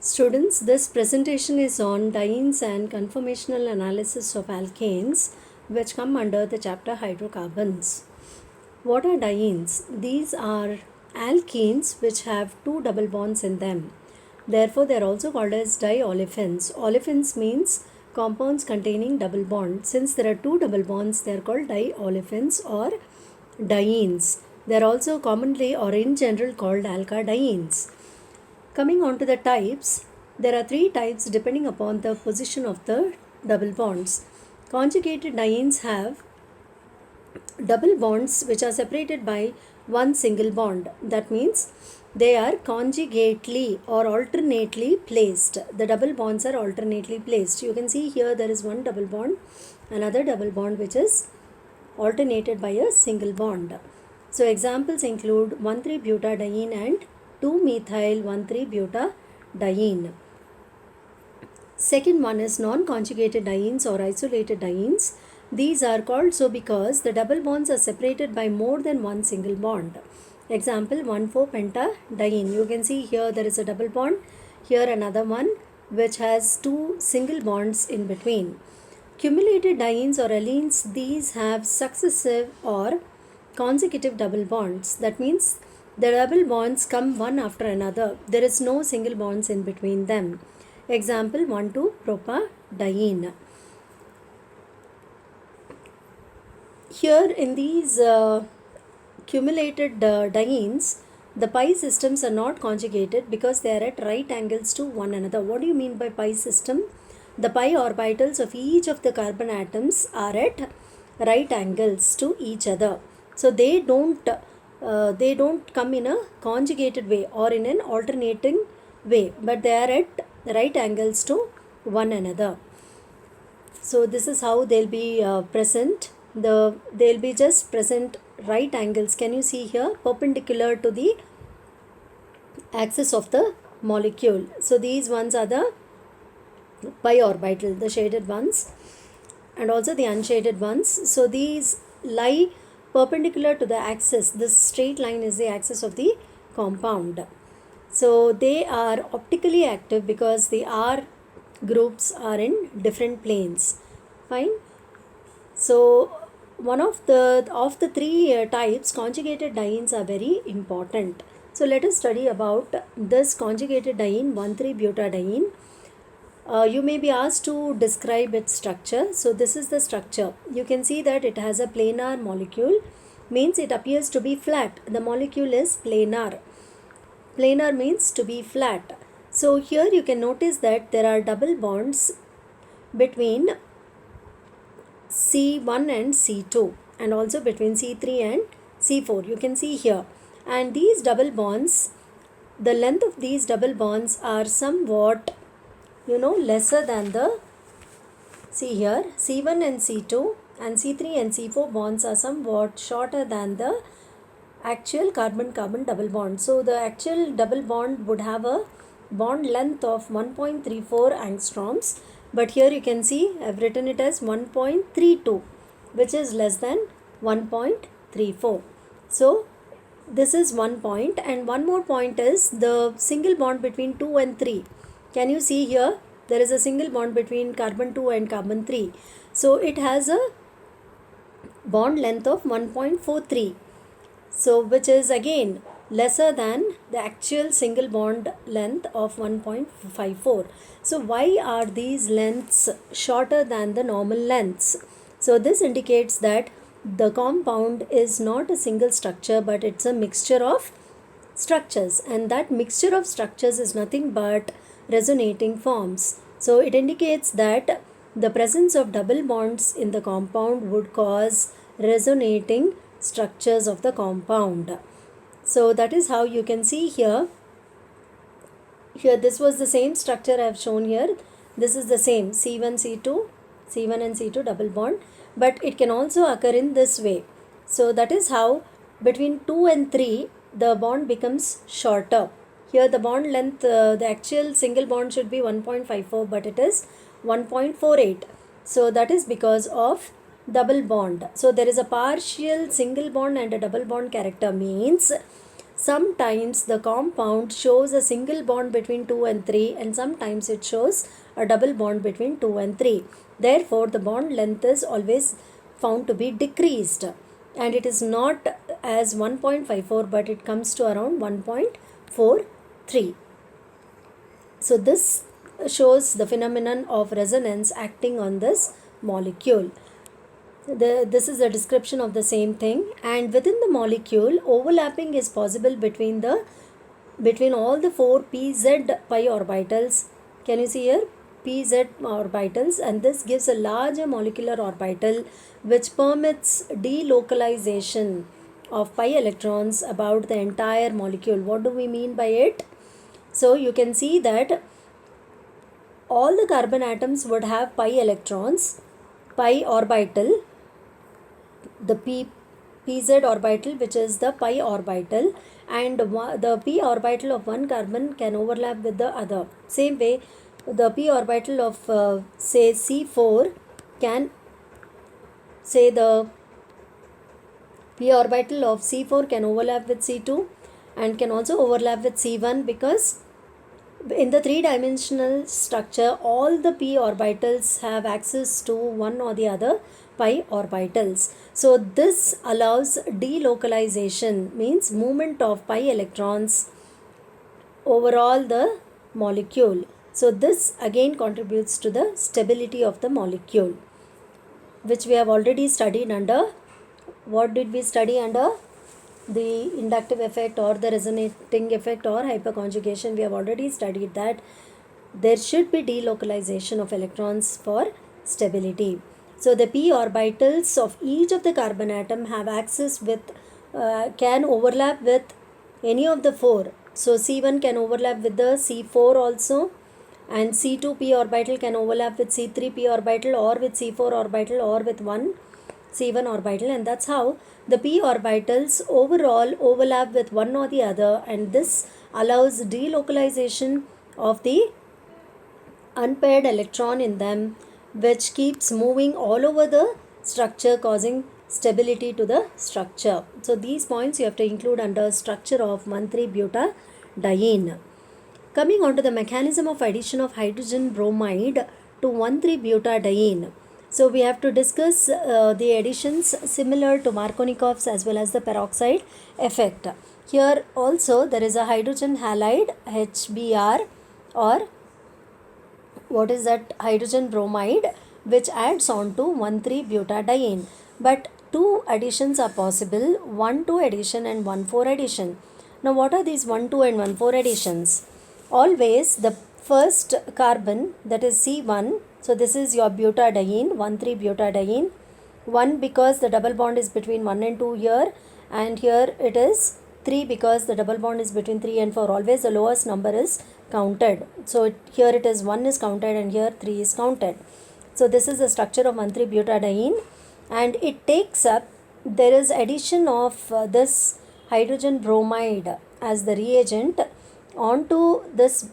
Students, this presentation is on dienes and conformational analysis of alkanes, which come under the chapter hydrocarbons. What are dienes? These are alkenes which have two double bonds in them. Therefore, they are also called as diolefins. Olefins means compounds containing double bond. Since there are two double bonds, they are called diolefins or dienes. They are also commonly or in general called alkadienes. Coming on to the types, there are three types depending upon the position of the double bonds. Conjugated dienes have double bonds which are separated by one single bond. That means they are conjugately or alternately placed. The double bonds are alternately placed. You can see here there is one double bond, another double bond which is alternated by a single bond. So examples include 1,3-butadiene and 2-methyl-1,3-butadiene. Second one is non-conjugated dienes or isolated dienes. These are called so because the double bonds are separated by more than one single bond. Example 1,4-pentadiene. You can see here there is a double bond, here another one which has two single bonds in between. Cumulated dienes or allenes, these have successive or consecutive double bonds. That means the double bonds come one after another. There is no single bonds in between them. Example 1,2-propadiene. Here in these cumulated dienes, the pi systems are not conjugated because they are at right angles to one another. What do you mean by pi system? The pi orbitals of each of the carbon atoms are at right angles to each other. So they don't come in a conjugated way or in an alternating way, but they are at right angles to one another. So this is how they'll be present. They'll be just present right angles. Can you see here? Perpendicular to the axis of the molecule. So these ones are the pi orbital, the shaded ones, and also the unshaded ones. So these lie perpendicular to the axis. This straight line is the axis of the compound. So they are optically active because the R groups are in different planes. Fine. So one of the three types, conjugated dienes are very important. So let us study about this conjugated diene 1,3-butadiene. You may be asked to describe its structure. So this is the structure. You can see that it has a planar molecule, means it appears to be flat. The molecule is planar. Planar means to be flat. So here you can notice that there are double bonds between C1 and C2 and also between C3 and C4. You can see here. And these double bonds, the length of these double bonds are somewhat lesser than the, see here, C1 and C2 and C3 and C4 bonds are somewhat shorter than the actual carbon-carbon double bond. So the actual double bond would have a bond length of 1.34 angstroms, but here you can see I've written it as 1.32, which is less than 1.34. So this is one point, and one more point is the single bond between 2 and 3. Can you see here? There is a single bond between carbon 2 and carbon 3. So it has a bond length of 1.43. So which is again lesser than the actual single bond length of 1.54. So why are these lengths shorter than the normal lengths? So this indicates that the compound is not a single structure, but it's a mixture of structures, and that mixture of structures is nothing but resonating forms. So it indicates that the presence of double bonds in the compound would cause resonating structures of the compound. So that is how you can see here. Here this was the same structure I have shown here. This is the same C1 and C2 double bond, but it can also occur in this way. So that is how between 2 and 3 the bond becomes shorter. Here the bond length, the actual single bond should be 1.54, but it is 1.48. So that is because of double bond. So there is a partial single bond and a double bond character, means sometimes the compound shows a single bond between 2 and 3, and sometimes it shows a double bond between 2 and 3. Therefore, the bond length is always found to be decreased, and it is not as 1.54 but it comes to around 1.43. So this shows the phenomenon of resonance acting on this molecule. This is a description of the same thing, and within the molecule overlapping is possible between all the 4 pz pi orbitals. Can you see here? Pz orbitals, and this gives a larger molecular orbital which permits delocalization of pi electrons about the entire molecule. What do we mean by it? So you can see that all the carbon atoms would have pi electrons, pi orbital, the pz orbital, which is the pi orbital, and the p orbital of one carbon can overlap with the other. Same way, the p orbital of say C4 can, say the p orbital of C4 can overlap with C2 and can also overlap with C1, because in the three-dimensional structure all the p orbitals have access to one or the other pi orbitals. So this allows delocalization, means movement of pi electrons overall the molecule. So this again contributes to the stability of the molecule, which we have already studied under, what did we study under? The inductive effect or the resonating effect or hyperconjugation. We have already studied that there should be delocalization of electrons for stability. So the p orbitals of each of the carbon atom have access with, can overlap with any of the 4. So C1 can overlap with the C4 also, and C2 p orbital can overlap with C3 p orbital, or with C4 orbital, or with one C1 orbital, and that's how the p orbitals overall overlap with one or the other, and this allows delocalization of the unpaired electron in them, which keeps moving all over the structure, causing stability to the structure. So these points you have to include under structure of 1,3-butadiene. Coming on to the mechanism of addition of hydrogen bromide to 1,3-butadiene. So we have to discuss the additions similar to Markovnikov's as well as the peroxide effect. Here also there is a hydrogen halide HBr, or what is that, hydrogen bromide, which adds on to 1,3-butadiene. But two additions are possible, 1,2 addition and 1,4 addition. Now what are these 1,2 and 1,4 additions? Always the first carbon, that is C1, so this is your butadiene, 1,3-butadiene, 1 because the double bond is between 1 and 2 here, and here it is 3 because the double bond is between 3 and 4. Always the lowest number is counted. So here it is 1 is counted and here 3 is counted. So this is the structure of 1,3-butadiene, and it takes up, there is addition of this hydrogen bromide as the reagent onto this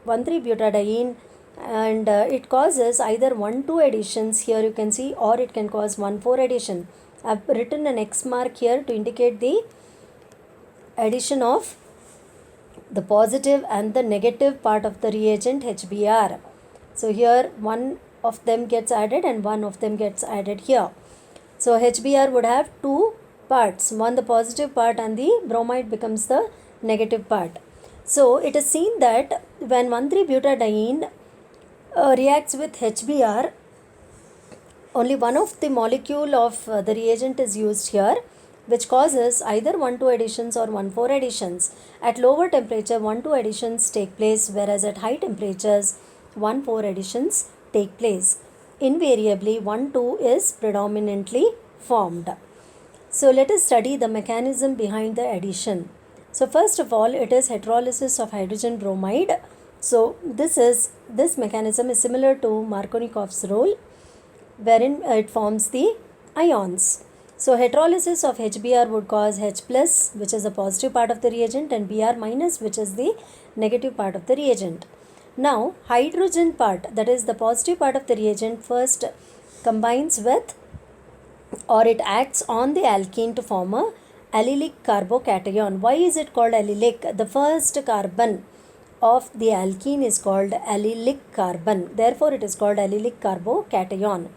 1,3-butadiene, and it causes either 1,2 additions, here you can see, or it can cause 1,4 addition. I have written an X mark here to indicate the addition of the positive and the negative part of the reagent HBr. So here one of them gets added and one of them gets added here. So HBr would have two parts, one the positive part and the bromide becomes the negative part. So it is seen that when 1,3-butadiene reacts with HBr, only one of the molecule of the reagent is used here, which causes either 1,2 additions or 1,4 additions. At lower temperature 1,2 additions take place, whereas at high temperatures 1,4 additions take place. Invariably 1,2 is predominantly formed. So let us study the mechanism behind the addition. So first of all, it is heterolysis of hydrogen bromide. So this mechanism is similar to Markovnikov's rule, wherein it forms the ions. So heterolysis of HBr would cause H plus, which is the positive part of the reagent, and Br minus, which is the negative part of the reagent. Now hydrogen part, that is the positive part of the reagent, first combines with, or it acts on the alkene to form a allylic carbocation. Why is it called allylic? The first carbon of the alkene is called allylic carbon. Therefore, it is called allylic carbocation.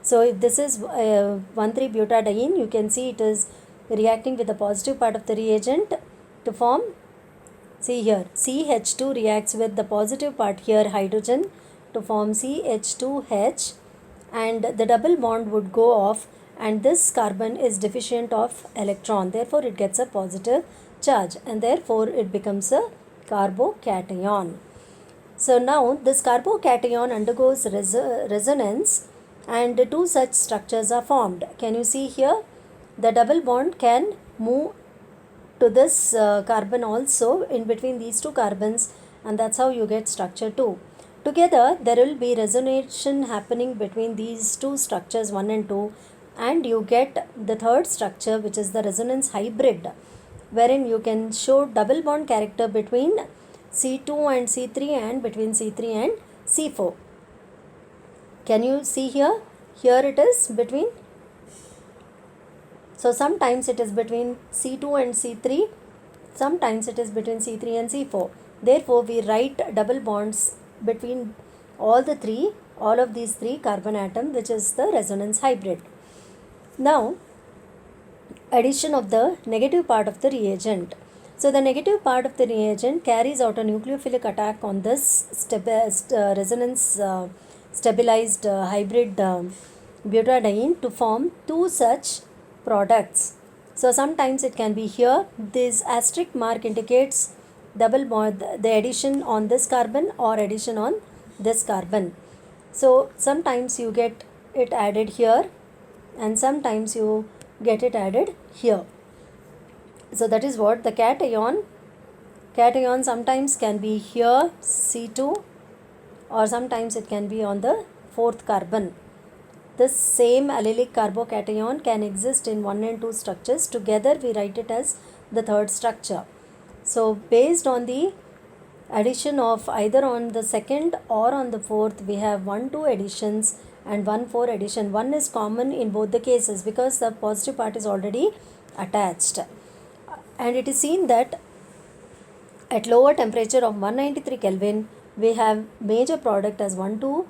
So, if this is 1,3-butadiene, you can see it is reacting with the positive part of the reagent to form, see here, CH2 reacts with the positive part here, hydrogen, to form CH2H, and the double bond would go off, and this carbon is deficient of electron. Therefore, it gets a positive charge, and therefore it becomes a carbocation. So now this carbocation undergoes resonance, and two such structures are formed. Can you see here? The double bond can move to this carbon also in between these two carbons, and that's how you get structure 2. Together there will be resonance happening between these two structures 1 and 2, and you get the third structure, which is the resonance hybrid, wherein you can show double bond character between C2 and C3 and between C3 and C4. Can you see here? Here it is between. So sometimes it is between C2 and C3, sometimes it is between C3 and C4. Therefore, we write double bonds between all of these three carbon atoms, which is the resonance hybrid. Now, addition of the negative part of the reagent. So, the negative part of the reagent carries out a nucleophilic attack on this resonance stabilized hybrid butadiene to form two such products. So sometimes it can be here. This asterisk mark indicates double bond, the addition on this carbon or addition on this carbon. So sometimes you get it added here, and sometimes you get it added here. So that is what the cation sometimes can be here, C2, or sometimes it can be on the fourth carbon. This same allylic carbocation can exist in 1 and 2 structures. Together we write it as the third structure. So based on the addition of either on the second or on the fourth, we have 1-2 additions and 1-4 addition. 1 is common in both the cases because the positive part is already attached. And it is seen that at lower temperature of 193 Kelvin, we have major product as 1-2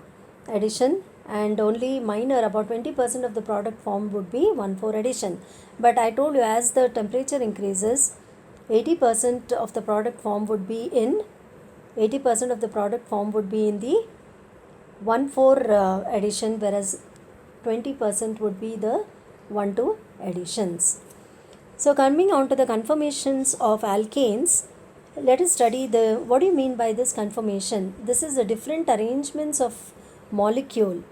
addition, and only minor, about 20% of the product formed would be 1,4 addition. But I told you, as the temperature increases, 80% of the product form would be in the 1,4 addition, whereas 20% would be the 1,2 additions. So coming on to the conformations of alkanes, let us study what do you mean by this conformation? This is the different arrangements of molecule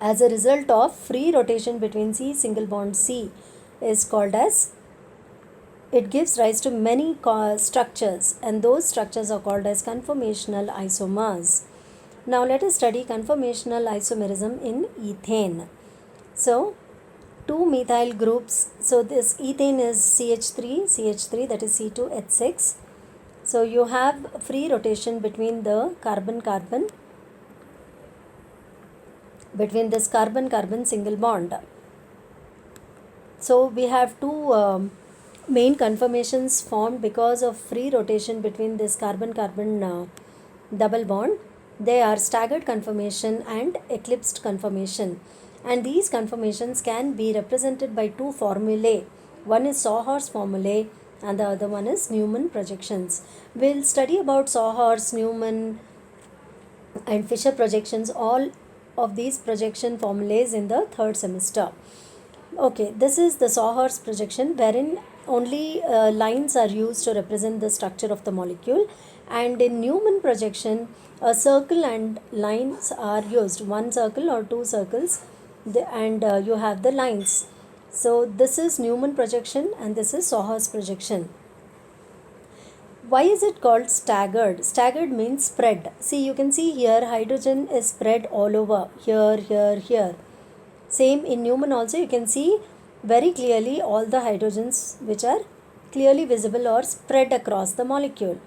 as a result of free rotation between C single bond C is called as, it gives rise to many structures, and those structures are called as conformational isomers. Now let us study conformational isomerism in ethane. So two methyl groups, so this ethane is CH3 that is C2H6. So you have free rotation between the carbon-carbon, between this carbon-carbon single bond. So we have two main conformations formed because of free rotation between this carbon-carbon double bond. They are staggered conformation and eclipsed conformation, and these conformations can be represented by two formulae. One is Sawhorse formulae and the other one is Newman projections. We'll study about Sawhorse, Newman and Fisher projections, all of these projection formulas in the third semester. Okay, this is the Sawhorse projection, wherein only lines are used to represent the structure of the molecule, and in Newman projection a circle and lines are used, one circle or two circles, and you have the lines. So this is Newman projection and this is Sawhorse projection. Why is it called staggered? Staggered means spread. See, you can see here hydrogen is spread all over, here. Same in Newman also, you can see very clearly all the hydrogens which are clearly visible or spread across the molecule.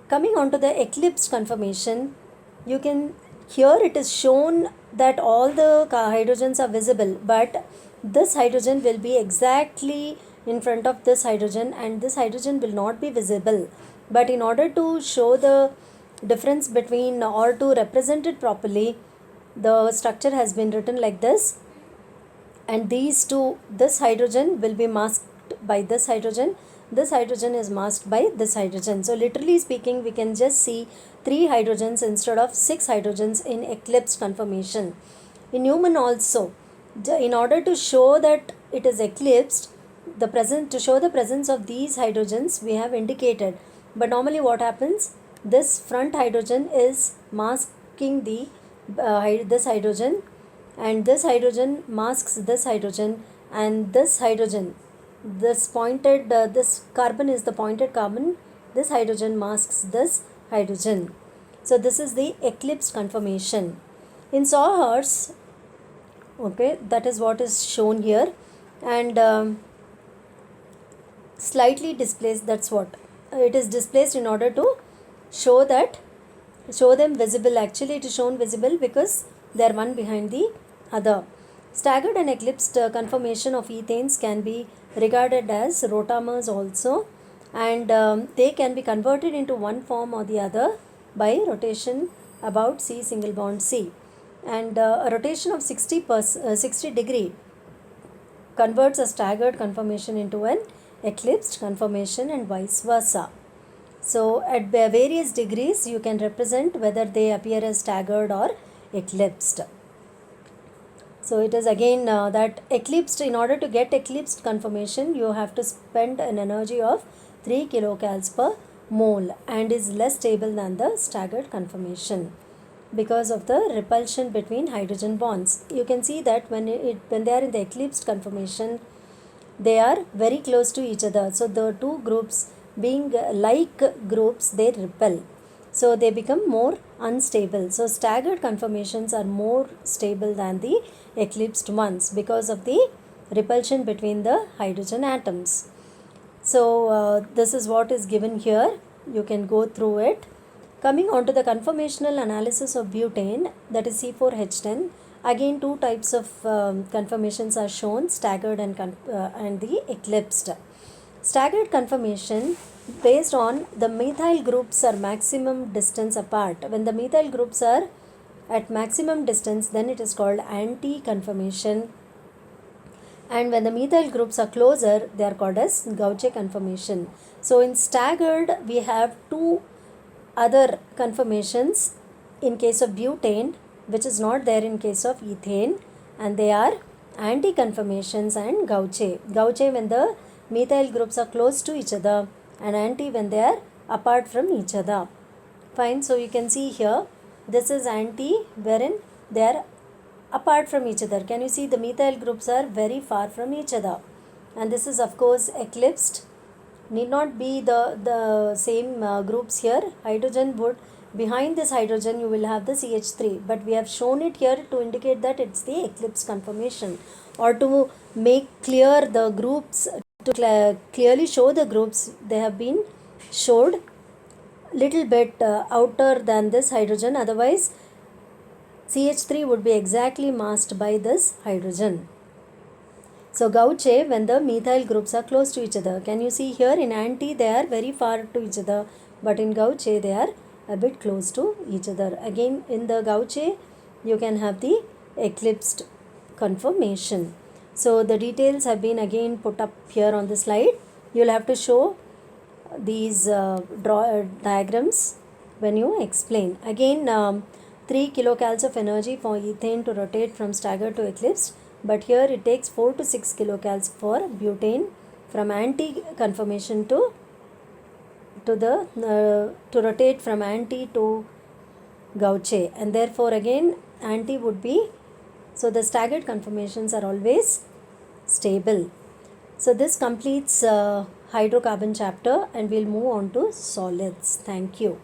Coming on to the eclipsed conformation, you can, here it is shown that all the hydrogens are visible, but this hydrogen will be exactly in front of this hydrogen, and this hydrogen will not be visible. But in order to show the difference between, or to represent it properly, the structure has been written like this, and these two, this hydrogen will be masked by this hydrogen is masked by this hydrogen. So literally speaking, we can just see 3 hydrogens instead of 6 hydrogens in eclipsed conformation. In human also, in order to show that it is eclipsed, to show the presence of these hydrogens, we have indicated. But normally what happens, this front hydrogen is masking the this hydrogen, and this hydrogen masks this hydrogen, and this hydrogen, this pointed this carbon is the pointed carbon, this hydrogen masks this hydrogen. So this is the eclipsed conformation. In Sawhorse, okay, that is what is shown here, and slightly displaced, that's what it is displaced in order to show them visible. Actually it is shown visible because they are one behind the other. Staggered and eclipsed conformation of ethanes can be regarded as rotamers also, and they can be converted into one form or the other by rotation about C single bond C, and a rotation of 60 degree converts a staggered conformation into an eclipsed conformation, and vice versa. So at various degrees you can represent whether they appear as staggered or eclipsed. So it is again that eclipsed, in order to get eclipsed conformation, you have to spend an energy of 3 kilocals per mole, and is less stable than the staggered conformation because of the repulsion between hydrogen bonds. You can see that when they are in the eclipsed conformation, they are very close to each other. So the two groups being like groups, they repel. So they become more unstable. So staggered conformations are more stable than the eclipsed ones because of the repulsion between the hydrogen atoms. So this is what is given here. You can go through it. Coming on to the conformational analysis of butane, that is C4H10. Again, two types of conformations are shown, staggered and the eclipsed. Staggered conformation, based on the methyl groups are maximum distance apart. When the methyl groups are at maximum distance, then it is called anti-conformation. And when the methyl groups are closer, they are called as Gauche conformation. So in staggered, we have two other conformations in case of butane, which is not there in case of ethane, and they are anti-conformations and Gauche. Gauche when the methyl groups are close to each other, and anti when they are apart from each other. Fine, so you can see here, this is anti wherein they are apart from each other. Can you see the methyl groups are very far from each other? And this is of course eclipsed. Need not be the same groups here. Hydrogen would, behind this hydrogen you will have the CH3, but we have shown it here to indicate that it's the eclipsed conformation, or to make clear the groups, to clearly show the groups. They have been showed little bit outer than this hydrogen, otherwise CH3 would be exactly masked by this hydrogen. So Gauche when the methyl groups are close to each other. Can you see here, in anti they are very far to each other, but in Gauche they are a bit close to each other. Again in the Gauche you can have the eclipsed conformation. So the details have been again put up here on the slide. You will have to show these diagrams when you explain. Again 3 kilocals of energy for ethane to rotate from staggered to eclipsed, but here it takes 4 to 6 kilocals for butane from anti conformation to rotate from anti to Gauche, and therefore again anti would be, so the staggered conformations are always stable. So this completes hydrocarbon chapter, and we'll move on to solids. Thank you.